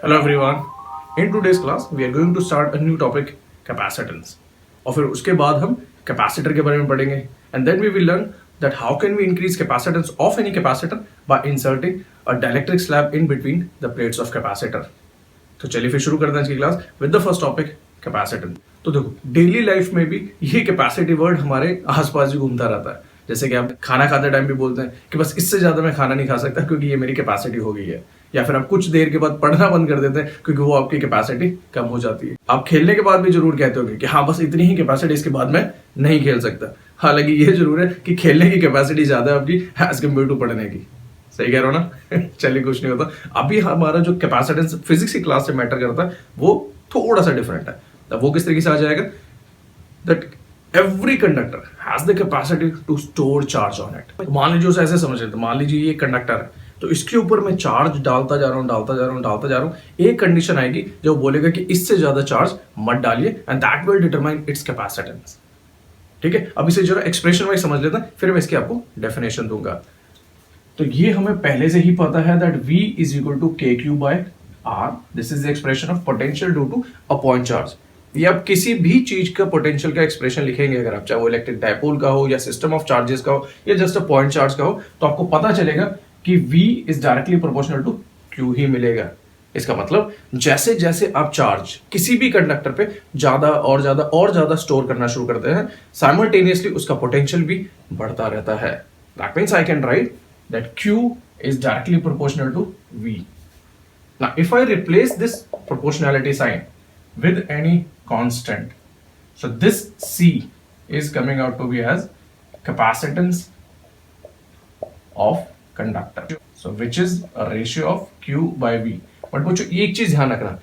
Hello everyone. In today's class we are going to start a new topic capacitance. और फिर उसके बाद हम कैपेसिटर के बारे में पढ़ेंगे and then we will learn that how can we increase capacitance of any capacitor by inserting a dielectric slab in between the plates of capacitor. तो चलिए फिर शुरू करते हैं आज की class with the first topic capacitance. तो देखो डेली लाइफ में भी ये कैपेसिटी वर्ड हमारे आसपास ही घूमता रहता है। जैसे कि आप खाना खाते टाइम भी बोलते हैं कि बस इससे ज्यादा मैं खाना नहीं खा सकता क्योंकि ये मेरी कैपेसिटी हो गई है, या फिर आप कुछ देर के बाद पढ़ना बंद कर देते हैं क्योंकि वो आपकी कैपेसिटी कम हो जाती है। आप खेलने के बाद भी जरूर कहते होंगे कि हाँ बस इतनी ही कैपेसिटी, इसके बाद मैं नहीं खेल सकता। हालांकि ये जरूर है कि खेलने की कैपेसिटी ज्यादा है आपकी एज कम्पेयर टू पढ़ने की। सही कह रहा हूँ ना? चलिए कुछ नहीं होता। अभी हमारा जो कैपेसिटेंस फिजिक्स की क्लास से मैटर करता है वो थोड़ा सा डिफरेंट है। तब वो किस तरीके से आ जाएगा that every conductor has the capacity to store charge on it. मान लीजिए उसे ऐसे समझ लेते, मान लीजिए ये कंडक्टर है तो इसके ऊपर मैं चार्ज डालता जा रहा हूँ। एक कंडीशन आएगी जो बोलेगा कि इससे ज्यादा चार्ज मत डालिए and that will determine its capacitance. ठीक है, अब इसे जरा एक्सप्रेशन वाइज समझ लेता है, फिर मैं इसकी आपको डेफिनेशन दूंगा। तो ये हमें पहले से ही पता है that V is equal to K Q by R. This is the expression of potential due to a point charge. ये आप किसी भी चीज का पोटेंशियल का एक्सप्रेशन लिखेंगे, अगर आप चाहे वो इलेक्ट्रिक डायपोल का हो या सिस्टम ऑफ चार्जेस का हो या जस्ट अ पॉइंट चार्ज का हो, तो आपको पता चलेगा कि V is directly proportional to Q ही मिलेगा। इसका मतलब जैसे जैसे आप चार्ज किसी भी कंडक्टर पे ज्यादा और ज्यादा स्टोर करना शुरू करते हैं, साइमल्टेनियसली उसका पोटेंशियल भी बढ़ता रहता है। That means I can write that Q is directly proportional to V. Now, if I replace this proportionality sign with any constant, so this C is coming out to be as capacitance of conductor. So, which is a ratio of Q by V. But बच्चों एक चीज ध्यान रखना,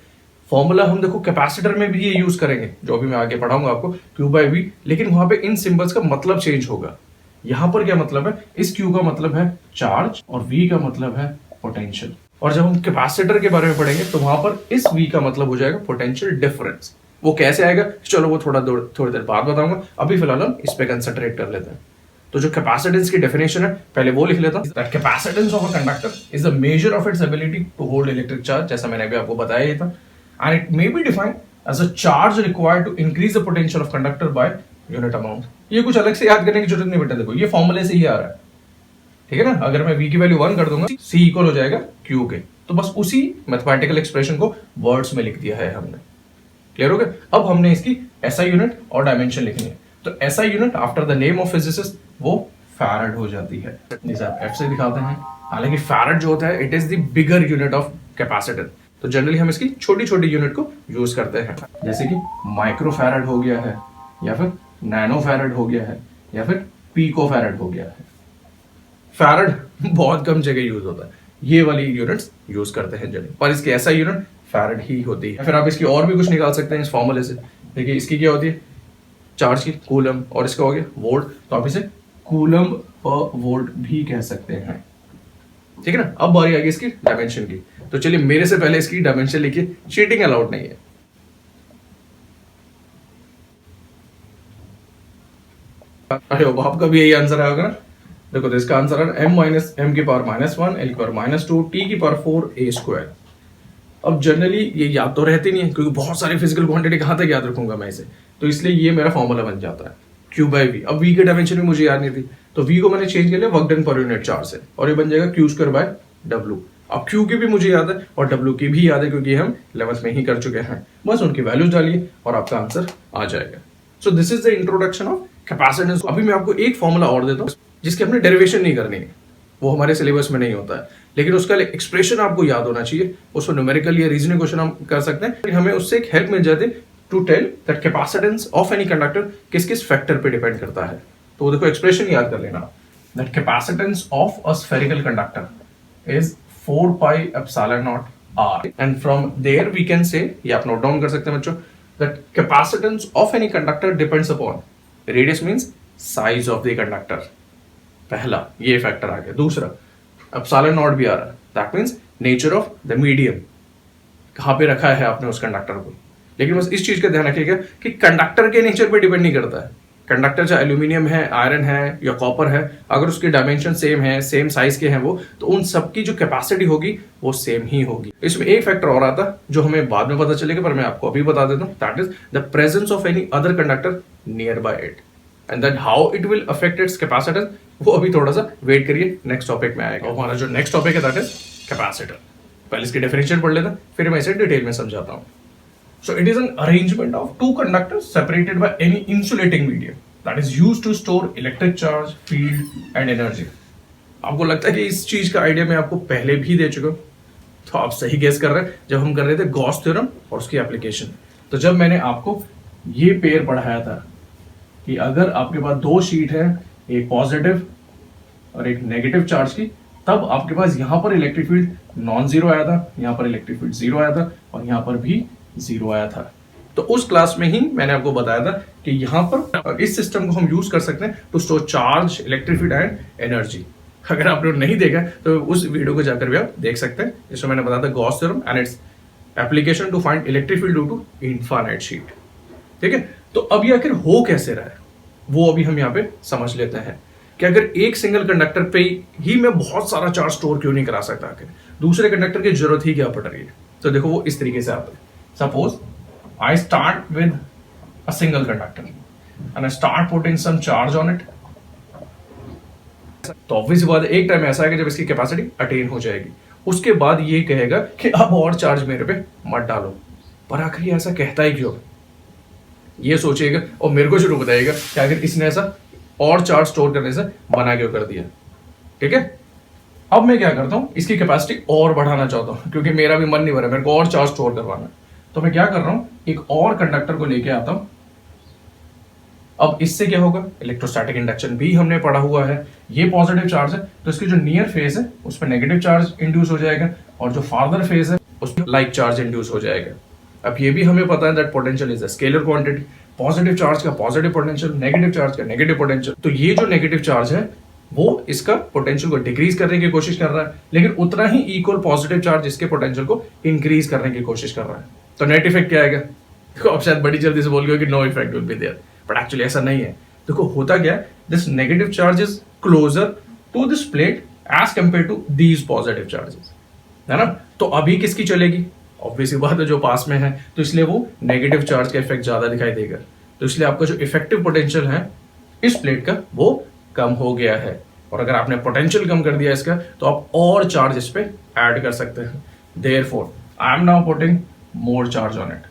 formula हम देखो capacitor में भी ये यूज करेंगे जो अभी मैं आगे पढ़ाऊंगा आपको Q by V, लेकिन वहां पे इन सिंबल्स का मतलब चेंज होगा। यहां पर क्या मतलब है, इस Q का मतलब है चार्ज और V का मतलब है पोटेंशियल। और जब हम कैपेसिटर के बारे में पढ़ेंगे तो वहां पर इस V का मतलब हो जाएगा पोटेंशियल डिफरेंस। वो कैसे आएगा चलो वो थोड़ी देर बाद बताऊंगा। अभी फिलहाल हम इस पे कंसंट्रेट कर लेते हैं। तो जो कैपेसिटेंस की डेफिनेशन है पहले वो लिख लेता हूं। That capacitance of a conductor is the measure of its ability to hold electric charge, जैसा मैंने अभी आपको बताया ही था। And it may be defined as a charge required to increase the potential of conductor by unit amount. ये कुछ अलग से याद करने की जरूरत नहीं बेटा, देखो ये फॉर्मूले से ही आ रहा है। ठीक है ना? अगर मैं V की वैल्यू 1 कर दूंगा, C इक्वल हो जाएगा Q के। तो बस उसी मैथमेटिकल एक्सप्रेशन को वर्ड्स में लिख दिया है हमने। क्लियर हो गया? अब हमने इसकी SI यूनिट और डायमेंशन लिखनी है। तो SI unit after the name of physicist वो फैराड हो जाती है। जैसे आप F से दिखाते हैं। हालांकि फैराड जो होता है it is the bigger unit of capacitance. तो जनरली हम इसकी छोटी छोटी यूनिट को यूज करते हैं, जैसे कि माइक्रो फैराड हो गया है, या फिर नैनो फैराड हो गया है, या फिर पीको फैराड हो गया है। फैराड बहुत कम जगह यूज होता है, ये वाली यूनिट्स यूज करते हैं जनरली, पर इसकी ऐसा यूनिट फैराड ही होती है। फिर आप इसकी और भी कुछ निकाल सकते हैं इस फॉर्मूले से। देखिए इसकी क्या होती है, चार्ज की कूलम, और इसका हो गया वोल्ट, तो आप इसे कूलम पर वोल्ट भी कह सकते हैं। ठीक है ना? अब बारी आ गई इसकी डायमेंशन की। तो चलिए मेरे से पहले इसकी डायमेंशन लिखिए, चीटिंग अलाउड नहीं है। अरे आपका भी यही आंसर आएगा ना? देखो तो इसका आंसर है m माइनस एम की पावर -1 l की पावर -2 t की पावर 4 a स्क्वायर। अब जनरली ये याद तो रहती नहीं है क्योंकि बहुत सारी फिजिकल क्वांटिटी कहां तक याद रखूंगा मैं इसे, तो इसलिए ये मेरा फॉर्मूला बन जाता है Q by V। अब V की डायमेंशन भी मुझे याद नहीं थी, तो V को मैंने चेंज कर लिया work done per unit charge से, और ये बन जाएगा Q स्क्वायर बाय W। अब Q की भी मुझे याद है और W की भी याद है क्योंकि हम 11th में ही कर चुके हैं। बस उनकी वैल्यूज डालिए और आपका आंसर आ जाएगा। So this is the introduction of capacitance. अभी मैं आपको एक फॉर्मूला और देता हूं जिसकी हमने डेरिवेशन नहीं करनी है, वो हमारे सिलेबस में नहीं होता है, लेकिन उसका एक्सप्रेशन आपको याद होना चाहिए। उसको न्यूमेरिकल या रीजनिंग क्वेश्चन हम कर सकते हैं, हमें उससे एक हेल्प मिल जाती है to tell that capacitance of any conductor किस किस फैक्टर पे डिपेंड करता है। तो देखो एक्सप्रेशन याद कर लेना, that capacitance of a spherical conductor is 4 pi epsilon naught r, and from there we can say, ये आप नोट डाउन कर सकते हैं बच्चों, that capacitance of any conductor depends upon radius means size of the conductor. पहला ये factor आ गया। दूसरा एप्सिलॉन नॉट भी आ रहा है, that means nature of the medium, कहां पे रखा है आपने उस कंडक्टर को। लेकिन बस इस चीज का ध्यान रखिएगा कि कंडक्टर के नेचर पे डिपेंड नहीं करता है, कंडक्टर चाहे एल्यूमिनियम है, आयरन है या कॉपर है, अगर उसके डायमेंशन सेम है, सेम साइज के हैं वो, तो उन सबकी जो कैपेसिटी होगी वो सेम ही होगी। इसमें एक फैक्टर और आता है जो हमें बाद में पता चलेगा, पर मैं आपको अभी बता देता हूँ, that is the presence of any other conductor near by it and then how it will affect its capacitance. वो अभी थोड़ा सा वेट करिए, नेक्स्ट टॉपिक में आएगा। हमारा जो नेक्स्ट टॉपिक है दैट इज कैपेसिटर। पहले इसकी डेफिनेशन पढ़ लेते हैं, फिर मैं इसे डिटेल में समझाता हूँ। So it is an arrangement of two conductors separated by any insulating medium that is used to store electric charge, field and energy. आपको लगता है कि इस चीज का आइडिया मैं आपको पहले भी दे चुका हूं, तो आप सही गेस कर रहे हैं जब हम कर रहे थे गॉस थ्योरम और उसकी एप्लीकेशन। तो जब मैंने आपको ये पेयर पढ़ाया था कि अगर आपके पास दो शीट है, एक पॉजिटिव और एक नेगेटिव चार्ज की, तब आपके पास यहाँ पर इलेक्ट्रिक फील्ड नॉन जीरो आया था, यहाँ पर इलेक्ट्रिक फील्ड जीरो आया था और यहाँ पर भी जीरो आया था। तो उस क्लास में ही मैंने आपको बताया था कि यहां पर इस सिस्टम को हम यूज कर सकते हैं to store charge, electric field and energy. अगर आपने नहीं देखा तो उस वीडियो को जाकर भी आप देख सकते हैं, जिसमें मैंने बताया था Gauss theorem and its application to find electric field due to infinite sheet. ठीक है, तो अब ये आखिर हो कैसे रहा है वो अभी हम यहाँ पे समझ लेते हैं कि अगर एक सिंगल कंडक्टर पे ही मैं बहुत सारा चार्ज स्टोर क्यों नहीं करा सकता, आखिर दूसरे कंडक्टर की जरूरत ही क्या पड़ रही है। तो देखो वो इस तरीके से आता है। Suppose I start with a single conductor and I start putting some charge on it. तो ऑब्वियस बात है, एक टाइम ऐसा है कि जब इसकी कैपेसिटी अटेन हो जाएगी, उसके बाद ये कहेगा कि अब और चार्ज मेरे पे मत डालो। पर आखिर ये ऐसा कहता ही क्यों? ये सोचेगा और मेरे को शुरू बताएगा कि आखिर इसने ऐसा और चार्ज स्टोर करने से बना क्यों कर दिया। ठीक है, अब मैं क्या करता हूं, इसकी कैपेसिटी और बढ़ाना चाहता हूं क्योंकि मेरा भी मन नहीं भरा, मेरे को और चार्ज स्टोर करवाना है। तो मैं क्या कर रहा हूं, एक और कंडक्टर को लेके आता हूं। अब इससे क्या होगा, इलेक्ट्रोस्टैटिक इंडक्शन भी हमने पढ़ा हुआ है। ये पॉजिटिव चार्ज है तो इसकी जो नियर फेस है उस पर नेगेटिव चार्ज इंड्यूस हो जाएगा और जो फार्दर फेस है उस पर लाइक चार्ज इंड्यूस हो जाएगा। अब ये भी हमें पता है that potential is a scalar quantity. Positive charge का पॉजिटिव पोटेंशियल, नेगेटिव चार्ज का नेगेटिव पोटेंशियल। तो ये जो नेगेटिव चार्ज है वो इसका पोटेंशियल को डिक्रीज करने की कोशिश कर रहा है, लेकिन उतना ही इक्वल पॉजिटिव चार्ज इसके पोटेंशियल को इंक्रीज करने की कोशिश कर रहा है। तो नेट इफेक्ट क्या आएगा? देखो आप शायद बड़ी जल्दी से बोल गए कि no effect will be there, but actually ऐसा नहीं है। देखो होता क्या है, this negative charge is closer to this plate as compare to these positive charges, है ना। तो अभी किसकी चलेगी? ऑब्वियस बात है जो पास में है, तो इसलिए वो नेगेटिव चार्ज का इफेक्ट ज्यादा दिखाई देगा। तो इसलिए आपका जो इफेक्टिव पोटेंशियल है इस प्लेट का वो कम हो गया है, और अगर आपने पोटेंशियल कम कर दिया इसका तो आप और चार्ज इस पे ऐड कर सकते हैं। Therefore I am now putting more charge on it.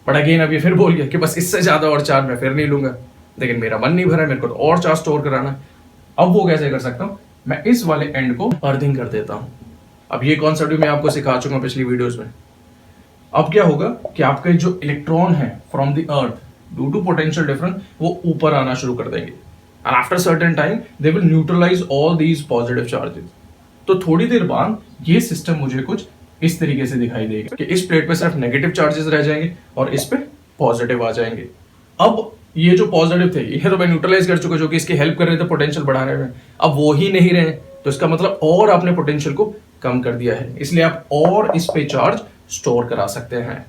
But again अब ये फिर बोल गया कि बस इससे ज्यादा और चार्ज मैं फिर नहीं लूंगा, लेकिन मेरा मन नहीं भरा है, मेरे को तो और चार्ज स्टोर कराना है। अब वो कैसे कर सकता हूं, मैं इस वाले एंड को अर्थिंग कर देता हूं। अब ये कॉन्सेप्ट भी मैं आपको सिखा चुका हूं पिछली वीडियोस में। अब क्या होगा कि आपके जो इलेक्ट्रॉन है from the earth due to potential difference वो ऊपर आना शुरू कर देंगे, and after certain time they will neutralize all these positive charges। तो थोड़ी देर बाद ये सिस्टम मुझे कुछ इस तरीके से दिखाई देगा कि इस प्लेट पे सिर्फ नेगेटिव चार्जेस रह जाएंगे और इस पे पॉजिटिव आ जाएंगे। अब ये जो पॉजिटिव थे ये तो मैं न्यूट्रलाइज कर चुका, जो कि इसकी हेल्प कर रहे थे पोटेंशियल बढ़ाने में, अब वो ही नहीं रहे, तो इसका मतलब और आपने पोटेंशियल को कम कर दिया है, इसलिए आप और इस पे चार्ज स्टोर करा सकते हैं।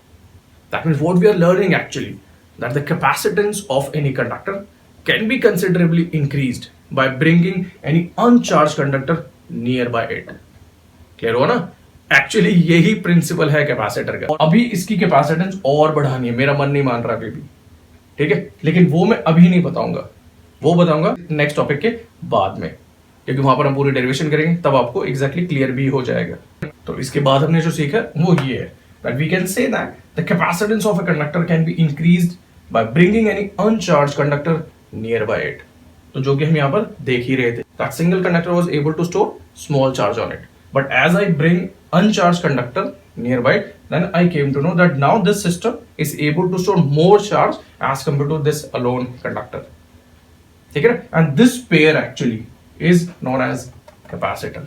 That means what we are learning actually that the capacitance of any conductor can be considerably increased by bringing any uncharged conductor nearby it। Clear हुआ ना? एक्चुअली यही प्रिंसिपल है कैपेसिटर का। अभी इसकी कैपेसिटेंस और बढ़ानी है, मेरा मन नहीं मान रहा अभी भी, ठीक है, लेकिन वो मैं अभी नहीं बताऊंगा, वो बताऊंगा नेक्स्ट टॉपिक के बाद में, क्योंकि वहां पर हम पूरी डेरिवेशन करेंगे तब आपको एग्जैक्टली क्लियर भी हो जाएगा। तो इसके बाद हमने जो सीखा वो ये है that we can say that the capacitance of a conductor can be increased by bringing any uncharged conductor nearby it। तो जो कि हम यहाँ पर देख ही रहे थे, that single conductor was able to store small charge on it, but as I bring uncharged conductor nearby, then I came to know that now this system is able to store more charge as compared to this alone conductor। ठीक है, and this pair actually is known as capacitor।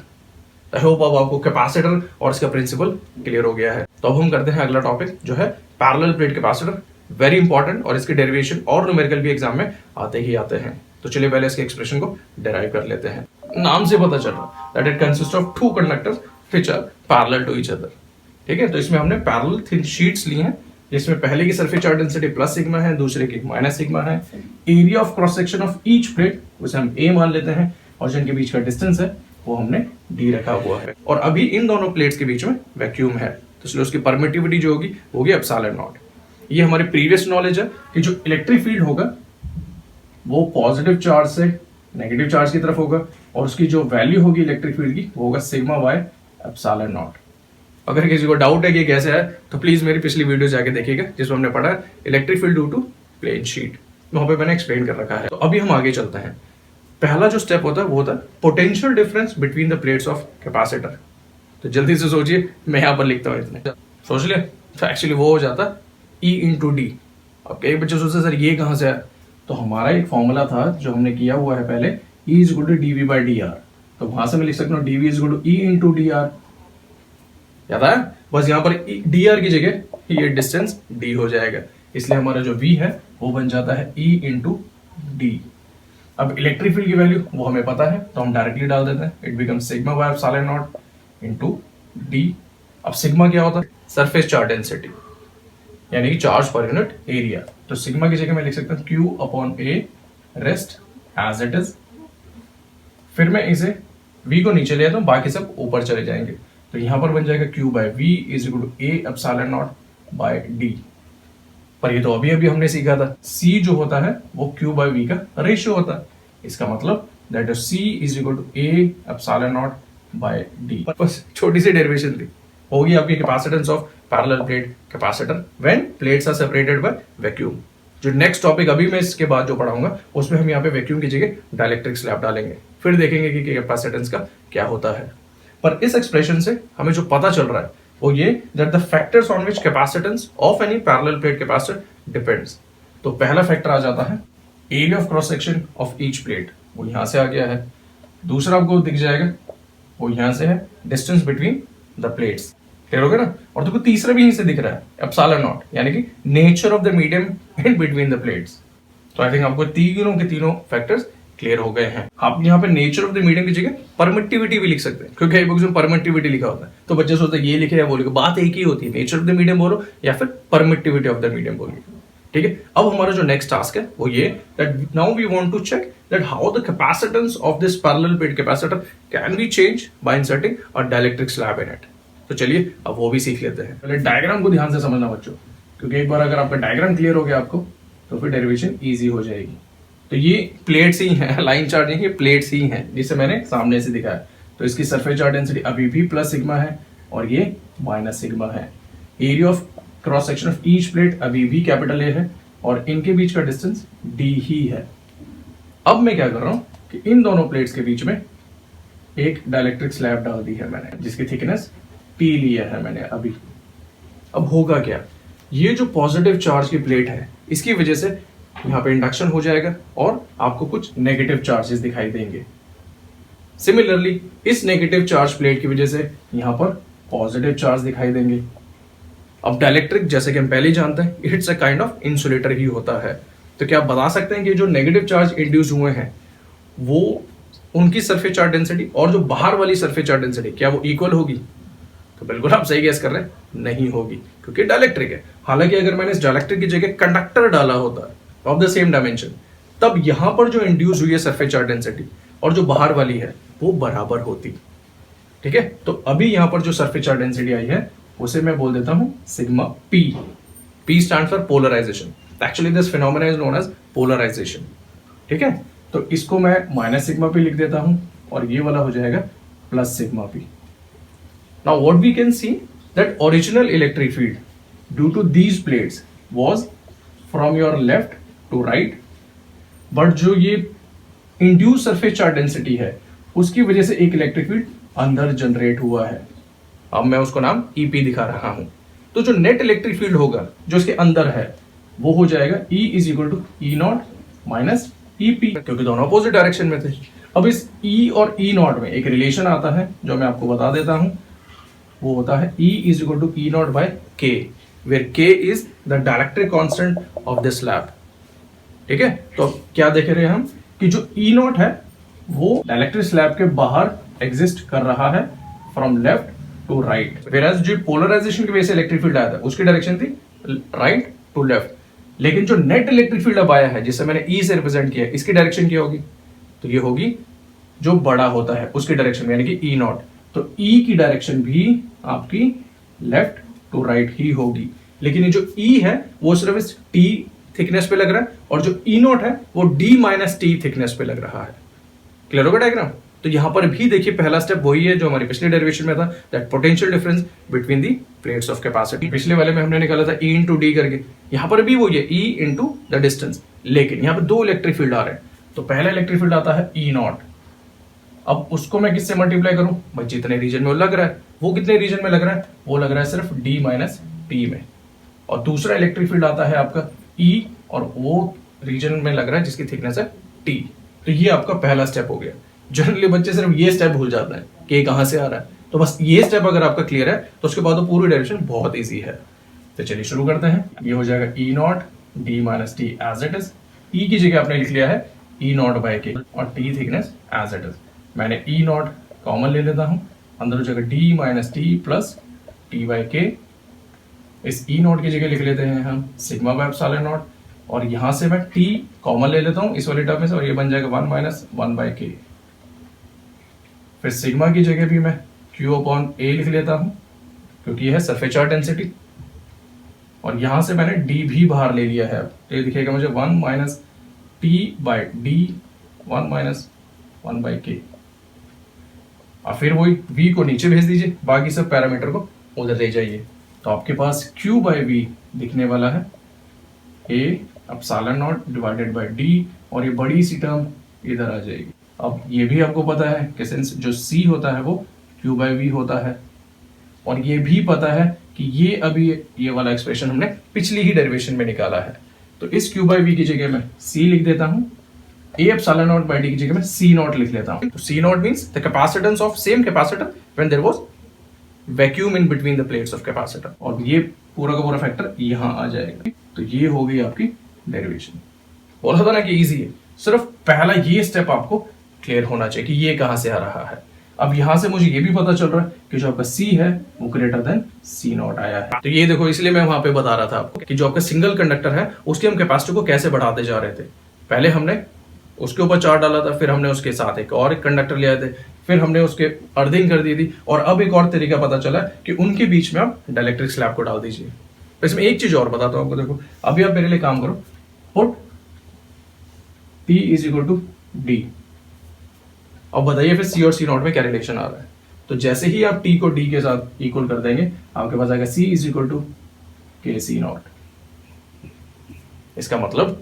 I hope अब आपको capacitor और इसका principal clear हो गया है। तो अब हम करते हैं अगला टॉपिक जो है parallel plate capacitor. Very important, और इसके डेरिवेशन और न्यूमेरिकल भी एग्जाम में आते ही आते हैं। तो चलिए पहले इसके एक्सप्रेशन को डेराइव कर लेते हैं। नाम से पता चल रहा that it consist of two conductors which are parallel to each other. ठीक है, तो इसमें हमने पैरेलल थिन शीट्स ली हैं जिसमें पहले की surface charge density plus sigma है, दूसरे की माइनस सिग्मा है। Area of cross section of each plate उसे हम ए मान लेते हैं और जिनके बीच का डिस्टेंस है वो हमने डी रखा हुआ है। और अभी इन दोनों प्लेट्स के बीच में वैक्यूम है, तो इसलिए उसकी परमिटिविटी जो होगी एप्सिलॉन नॉट। ये हमारी प्रीवियस नॉलेज है कि जो इलेक्ट्रिक फील्ड होगा वो पॉजिटिव चार्ज से नेगेटिव चार्ज की तरफ होगा और उसकी जो वैल्यू होगी इलेक्ट्रिक फील्ड की वो होगा सिग्मा बाय एप्सिलॉन नॉट। अगर किसी को डाउट है कि कैसे है तो प्लीज मेरी पिछली वीडियो जाके देखिएगा जिसमें हमने पढ़ा है electric field due to plane sheet, वहां पे मैंने एक्सप्लेन कर रखा है। तो अभी हम आगे चलते हैं। पहला जो स्टेप होता है वो होता है potential difference between the plates of capacitor. तो जल्दी से सोचिए, मैं यहाँ पर लिखता हूँ इतने, सोच लिया। तो एक्चुअली वो हो जाता E इंटू डी। अब कई बच्चे सोचते सर ये कहाँ से है, तो हमारा एक फॉर्मूला था जो हमने किया हुआ है पहले, E is equal to D V by D R. तो वहां से मैं लिख सकता हूँ D V is equal to E into D R. याद आया? बस यहाँ पर डी आर की जगह ये डिस्टेंस d हो जाएगा, इसलिए हमारा जो v है वो बन जाता है E इंटू डी। अब इलेक्ट्रिक फील्ड की वैल्यू वो हमें पता है तो हम डायरेक्टली डाल देते हैं, it become sigma by epsilon not into D. अब सिग्मा क्या होता है? सरफेस चार्ज डेंसिटी, यानी कि चार्ज पर यूनिट एरिया। तो सिग्मा की जगह मैं लिख सकता हूँ Q upon A rest as it is. फिर मैं इसे V को नीचे ले आता हूँ, बाकी सब ऊपर चले जाएंगे। तो यहां पर बन जाएगा Q by V is equal to A epsilon naught by D। पर ये तो अभी अभी हमने सीखा था, C जो होता है वो Q बाय V का रेशियो होता है। इसका मतलब that is C is equal to A epsilon naught by D। बस छोटी सी डेरिवेशन थी, होगी आपकी capacitance of parallel plate capacitor when plates are separated by vacuum. जो नेक्स्ट टॉपिक अभी मैं इसके बाद जो पढ़ाऊंगा उसमें हम यहाँ पे वैक्यूम की जगह डाइलेक्ट्रिक स्लैब डालेंगे, फिर देखेंगे कि कैपेसिटेंस का क्या होता है। पर इस एक्सप्रेशन से हमें जो पता चल रहा है वो ये that the factors on which capacitance of any parallel plate capacitor depends. तो पहला फैक्टर आ जाता है area of cross section of each plate, वो यहां से आ गया है। दूसरा आपको दिख जाएगा वो यहां से है distance between the plates, clear हो गया ना। और देखो तीसरा भी यहीं से दिख रहा है एप्सिलॉन नॉट, यानी कि nature of the medium in between the plates. तो आई थिंक आपको तीनों के तीनों फैक्टर्स क्लियर हो गए हैं। आप यहाँ पे नेचर ऑफ द मीडियम की जगह परमिटिविटी भी लिख सकते हैं, क्योंकि बुक्स में परमिटिविटी लिखा होता है तो बच्चे सोचते हैं ये लिखे या वो लिखे, बात एक ही होती है, नेचर ऑफ द मीडियम बोलो या फिर परमिटिविटी ऑफ द मीडियम बोलिए। ठीक है, अब हमारा जो नेक्स्ट टास्क है वो ये that now we want to check that how the capacitance of this parallel plate capacitor can be change by inserting a dielectric slab in it. तो चलिए अब वो भी सीख लेते हैं। पहले डायग्राम को ध्यान से समझना बच्चों, क्योंकि एक बार अगर आपका डायग्राम क्लियर हो गया आपको तो फिर डेरिवेशन इजी हो जाएगी। तो ये प्लेट्स ही हैं, लाइन चार्ज नहीं, ये प्लेट्स ही हैं जिसे मैंने सामने से दिखाया। तो इसकी सरफेस चार्ज डेंसिटी अभी भी प्लस सिग्मा है और ये माइनस सिग्मा है। Area of cross section of each plate अभी भी कैपिटल ए है और इनके बीच का डिस्टेंस डी ही है। अब मैं क्या कर रहा हूं कि इन दोनों प्लेट्स के बीच में एक डाइलेक्ट्रिक स्लैब डाल दी है मैंने, जिसकी थिकनेस P लिया है मैंने अभी। अब होगा क्या, ये जो पॉजिटिव चार्ज की प्लेट है इसकी वजह से यहाँ पे इंडक्शन हो जाएगा और आपको कुछ नेगेटिव चार्जेस दिखाई देंगे। सिमिलरली इस नेगेटिव चार्ज प्लेट की वजह से यहाँ पर पॉजिटिव चार्ज दिखाई देंगे। अब डाइलेक्ट्रिक जैसे कि हम पहले ही जानते हैं it's a kind of insulator ही होता है। तो क्या आप बता सकते हैं कि जो नेगेटिव चार्ज इंड्यूस हुए हैं वो उनकी सरफेस चार्ज डेंसिटी और जो बाहर वाली सरफेस चार्ज डेंसिटी क्या वो इक्वल होगी? तो बिल्कुल आप सही गेस कर रहे हैं, नहीं होगी, क्योंकि डाइलेक्ट्रिक है। हालांकि अगर मैंने इस डाइलेक्ट्रिक की जगह कंडक्टर डाला होता ऑफ द सेम डायमेंशन, तब यहां पर जो इंड्यूस हुई है सरफेस चार्ज डेंसिटी और जो बाहर वाली है वो बराबर होती। ठीक है, तो अभी यहां पर जो सरफेस चार्ज डेंसिटी आई है उसे मैं बोल देता हूं sigma P। P stand for polarization. Actually this phenomena is known as polarization. ठीक है, तो इसको मैं माइनस सिग्मा P लिख देता हूं और ये वाला हो जाएगा plus sigma P। Now what we can see that original electric field due to these plates was from your left to right, but जो ये induced surface charge density है उसकी वजह से एक इलेक्ट्रिक फील्ड अंदर जनरेट हुआ है। अब मैं उसको नाम EP दिखा रहा हूं। तो जो नेट इलेक्ट्रिक फील्ड होगा जो इसके अंदर है वो हो जाएगा E is equal to E naught minus EP, क्योंकि दोनों अपोजिट डायरेक्शन में थे। अब इस E और E नॉट में एक रिलेशन आता है जो मैं आपको बता देता हूं, वो होता है E is equal to E naught by K, where K is the dielectric constant of this slab. ठीक है, तो क्या देख रहे हैं हम कि जो E नॉट है वो डाइलेक्ट्रिक स्लैब के बाहर एग्जिस्ट कर रहा है from left to right, whereas जो पोलराइजेशन की वजह से इलेक्ट्रिक फील्ड आया था उसकी डायरेक्शन थी राइट टू लेफ्ट। लेकिन जो नेट इलेक्ट्रिक फील्ड अब आया है, जिसे मैंने ई से रिप्रेजेंट किया, इसकी डायरेक्शन क्या होगी? तो ये होगी जो बड़ा होता है उसकी डायरेक्शन, यानी कि ई नॉट। तो ई की डायरेक्शन भी आपकी लेफ्ट टू राइट ही होगी। लेकिन ये जो ई है वो सिर्फ इस टी थिकनेस पे लग रहा है, और जो ई नॉट है वो डी माइनस टी थिकनेस पे लग रहा है। क्लियर होगा डायग्राम? तो यहां पर भी देखिए पहला स्टेप वही है जो हमारी पिछले डेरिवेशन में था, that potential difference between the plates of capacity. पिछले वाले में हमने निकाला था E इंटू डी करके, यहां पर भी वही है E इंटू द डिस्टेंस। लेकिन यहां पर दो इलेक्ट्रिक फील्ड आ रहे हैं, तो पहला इलेक्ट्रिक फील्ड आता है E नॉट। अब उसको मैं किससे मल्टीप्लाई करूं भाई? जितने रीजन में वो लग रहा है, वो कितने रीजन में लग रहा है? वो लग रहा है सिर्फ D माइनस टी में। और दूसरा इलेक्ट्रिक फील्ड आता है आपका E, और वो रीजन में लग रहा है जिसकी थिकनेस है T। तो ये आपका पहला स्टेप हो गया। जनरली बच्चे सिर्फ ये स्टेप भूल जाते हैं कि कहां से आ रहा है, तो बस ये स्टेप अगर आपका क्लियर है तो उसके बाद तो पूरी डायरेक्शन बहुत इजी है। तो चलिए शुरू करते हैं। ये हो जाएगा E naught D minus T as it is. E की जगह आपने लिख लिया है E नॉट बाय के, और T thickness as it is. मैंने E नॉट कॉमन ले लेता हूं, अंदर हो जाएगा D minus T plus T by K. इस E नॉट की जगह लिख लेते हैं हम सिग्मा बाय एप्सिलॉन नॉट, और यहां से मैं T कॉमन ले लेता हूं इस वाले टर्म में से, और ये बन जाएगा 1 माइनस 1 बाय के। फिर सिग्मा की जगह भी मैं Q अपॉन ए लिख लेता हूं, क्योंकि यह है सरफेस चार्ज डेंसिटी, और यहां से मैंने D भी बाहर ले लिया है। तो ये दिखेगा मुझे 1 minus T by D 1 minus 1 by के। और फिर वही V को नीचे भेज दीजिए, बाकी सब पैरामीटर को उधर ले जाइए। तो आपके पास Q बाई वी दिखने वाला है A epsilon not divided by D, और ये बड़ी सी टर्म इधर आ जाएगी। अब ये भी आपको पता है कि सिंस जो C होता है वो Q बाई वी होता है, और ये भी पता है कि ये अभी ये वाला एक्सप्रेशन हमने पिछली ही डेरिवेशन में निकाला है। तो इस Q बाई वी की जगह मैं C लिख देता हूँ, A epsilon not by D की जगह मैं C नॉट लिख लेता हूँ। तो C naught means the capacitance of same capacitor when there was vacuum in between the plates of capacitor, और ये पूरा का पूरा फैक्टर यहां आ जाएगा। तो ये हो गई आपकी डेरिवेशन। बोला था ना कि इजी है, सिर्फ पहला ये स्टेप आपको क्लियर होना चाहिए कि ये कहां से आ रहा है। अब यहां से मुझे ये भी पता चल रहा है कि जो आपका C है वो ग्रेटर देन C नॉट आया है। तो ये देखो, इसलिए मैं वहां पे बता रहा था आपको कि जो आपका सिंगल कंडक्टर है उसके हम कैपेसिटी को कैसे बढ़ाते जा रहे थे। पहले हमने उसके ऊपर चार्ज डाला था, फिर हमने उसके साथ एक और एक कंडक्टर ले आए थे, फिर हमने उसके अर्थिंग कर दी थी, और अब एक और तरीका पता चला कि उनके बीच में आप डाइलेक्ट्रिक स्लैब को डाल दीजिए। तो इसमें एक चीज और बताता हूं आपको। देखो अभी आप मेरे लिए काम करो, put P is equal to D। अब बताइए फिर C और C नॉट में क्या रिलेशन आ रहा है। तो जैसे ही आप T को D के साथ इक्वल कर देंगे, आपके पास आएगा C इज इक्वल टू के C नॉट। इसका मतलब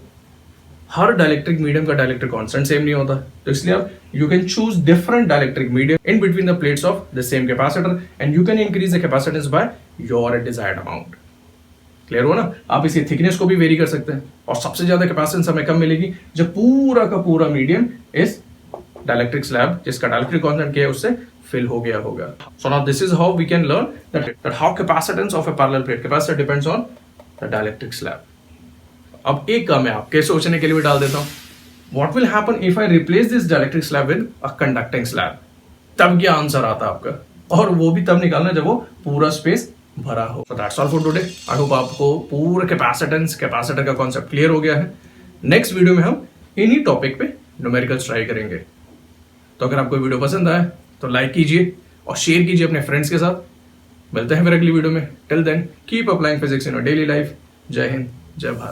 हर डाइलेक्ट्रिक मीडियम का डाइलेक्ट्रिक कांस्टेंट सेम नहीं होता, तो इसलिए आप you can choose different dielectric medium in between the plates of the same capacitor, and you can increase the capacitance by your desired amount. Clear हो ना? आप इसकी थिकनेस को भी वेरी कर सकते हैं, और सबसे ज्यादा कैपेसिटेंस हमें कब मिलेगी? जब पूरा का पूरा मीडियम इस डाइलेक्ट्रिक स्लैब जिसका डाइलेक्ट्रिक कांस्टेंट क्या है उससे फिल हो गया होगा। So now this is how we can learn that how capacitance of a parallel plate capacitor depends on the dielectric slab. अब एक काम है आपके सोचने के लिए भी डाल देता हूं, what will happen if I replace this dielectric slab with a conducting slab? तब क्या आंसर आता आपका, और वो भी तब निकालना जब वो पूरा स्पेस भरा हो। So that's all for today. I hope आपको पूरा कैपेसिटर का कॉन्सेप्ट क्लियर हो गया है। नेक्स्ट वीडियो में हम इन्हीं टॉपिक पे न्यूमेरिकल्स ट्राई करेंगे। तो अगर आपको वीडियो पसंद आए तो लाइक कीजिए और शेयर कीजिए अपने फ्रेंड्स के साथ। मिलते हैं फिर अगली वीडियो में। Till then keep applying physics in your daily life. जय हिंद, जय भारत।